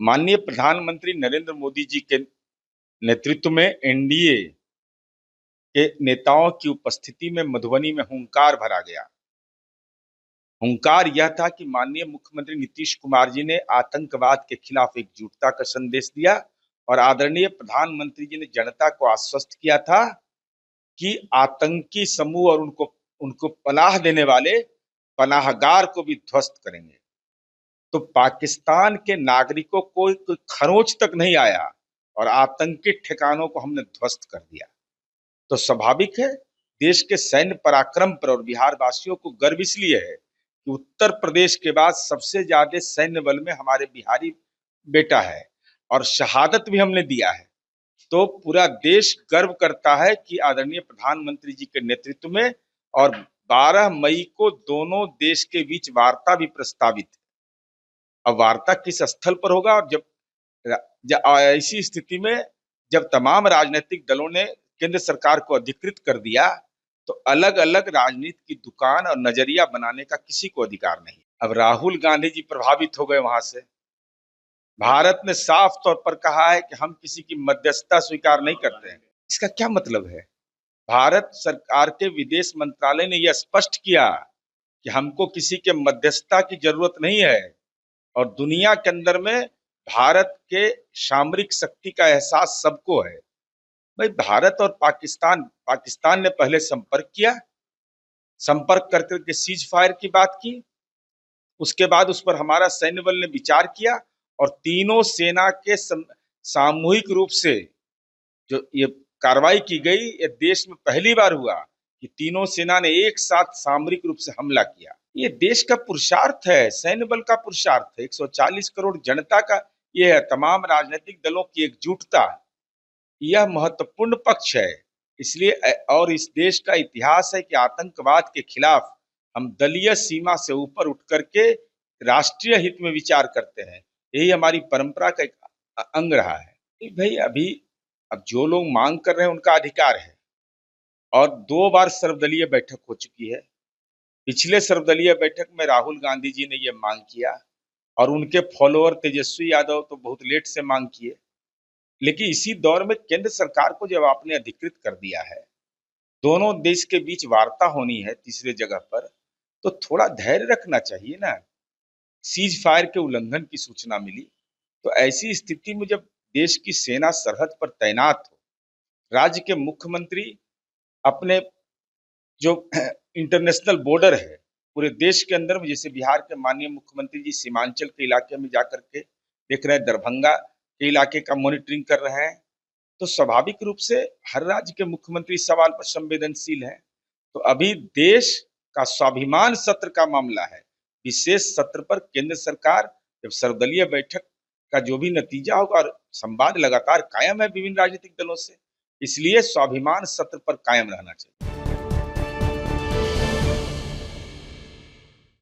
माननीय प्रधानमंत्री नरेंद्र मोदी जी के नेतृत्व में एनडीए के नेताओं की उपस्थिति में मधुबनी में हुंकार भरा गया। हुंकार यह था कि माननीय मुख्यमंत्री नीतीश कुमार जी ने आतंकवाद के खिलाफ एकजुटता का संदेश दिया और आदरणीय प्रधानमंत्री जी ने जनता को आश्वस्त किया था कि आतंकी समूह और उनको उनको पनाह देने वाले पनाहगार को भी ध्वस्त करेंगे। तो पाकिस्तान के नागरिकों को कोई खरोंच तक नहीं आया और आतंकी ठिकानों को हमने ध्वस्त कर दिया। तो स्वाभाविक है देश के सैन्य पराक्रम पर और बिहार वासियों को गर्व इसलिए है कि उत्तर प्रदेश के बाद सबसे ज्यादा सैन्य बल में हमारे बिहारी बेटा है और शहादत भी हमने दिया है। तो पूरा देश गर्व करता है कि आदरणीय प्रधानमंत्री जी के नेतृत्व में और 12 मई को दोनों देश के बीच वार्ता भी प्रस्तावित है। अब वार्ता किस स्थल पर होगा और जब ऐसी स्थिति में जब तमाम राजनीतिक दलों ने केंद्र सरकार को अधिकृत कर दिया तो अलग अलग राजनीति की दुकान और नजरिया बनाने का किसी को अधिकार नहीं। अब राहुल गांधी जी प्रभावित हो गए वहां से। भारत ने साफ तौर पर कहा है कि हम किसी की मध्यस्थता स्वीकार नहीं करते हैं। इसका क्या मतलब है? भारत सरकार के विदेश मंत्रालय ने यह स्पष्ट किया कि हमको किसी के मध्यस्थता की जरूरत नहीं है और दुनिया के अंदर में भारत के सामरिक शक्ति का एहसास सबको है। भाई भारत और पाकिस्तान ने पहले संपर्क किया, संपर्क करके सीज फायर की बात की, उसके बाद उस पर हमारा सैन्य बल ने विचार किया और तीनों सेना के सामूहिक रूप से जो ये कार्रवाई की गई, ये देश में पहली बार हुआ कि तीनों सेना ने एक साथ सामरिक रूप से हमला किया। ये देश का पुरुषार्थ है, सैन्य बल का पुरुषार्थ है, 140 करोड़ जनता का ये है, तमाम राजनीतिक दलों की एकजुटता, यह महत्वपूर्ण पक्ष है। इसलिए और इस देश का इतिहास है कि आतंकवाद के खिलाफ हम दलीय सीमा से ऊपर उठ करके राष्ट्रीय हित में विचार करते हैं। यही हमारी परंपरा का एक अंग रहा है। भाई अब जो लोग मांग कर रहे हैं उनका अधिकार है और 2 बार सर्वदलीय बैठक हो चुकी है। पिछले सर्वदलीय बैठक में राहुल गांधी जी ने यह मांग किया और उनके फॉलोअर तेजस्वी यादव तो बहुत लेट से मांग किए, लेकिन इसी दौर में केंद्र सरकार को जब आपने अधिकृत कर दिया है, दोनों देश के बीच वार्ता होनी है तीसरे जगह पर, तो थोड़ा धैर्य रखना चाहिए ना। सीज फायर के उल्लंघन की सूचना मिली तो ऐसी स्थिति में जब देश की सेना सरहद पर तैनात हो, राज्य के मुख्यमंत्री अपने जो इंटरनेशनल बॉर्डर है पूरे देश के अंदर में, जैसे बिहार के माननीय मुख्यमंत्री जी सीमांचल के इलाके में जाकर के देख रहे हैं, दरभंगा के इलाके का मॉनिटरिंग कर रहे हैं, तो स्वाभाविक रूप से हर राज्य के मुख्यमंत्री सवाल पर संवेदनशील है। तो अभी देश का स्वाभिमान सत्र का मामला है। विशेष सत्र पर केंद्र सरकार जब सर्वदलीय बैठक का जो भी नतीजा होगा, और संवाद लगातार कायम है विभिन्न राजनीतिक दलों से, इसलिए स्वाभिमान सत्र पर कायम रहना चाहिए।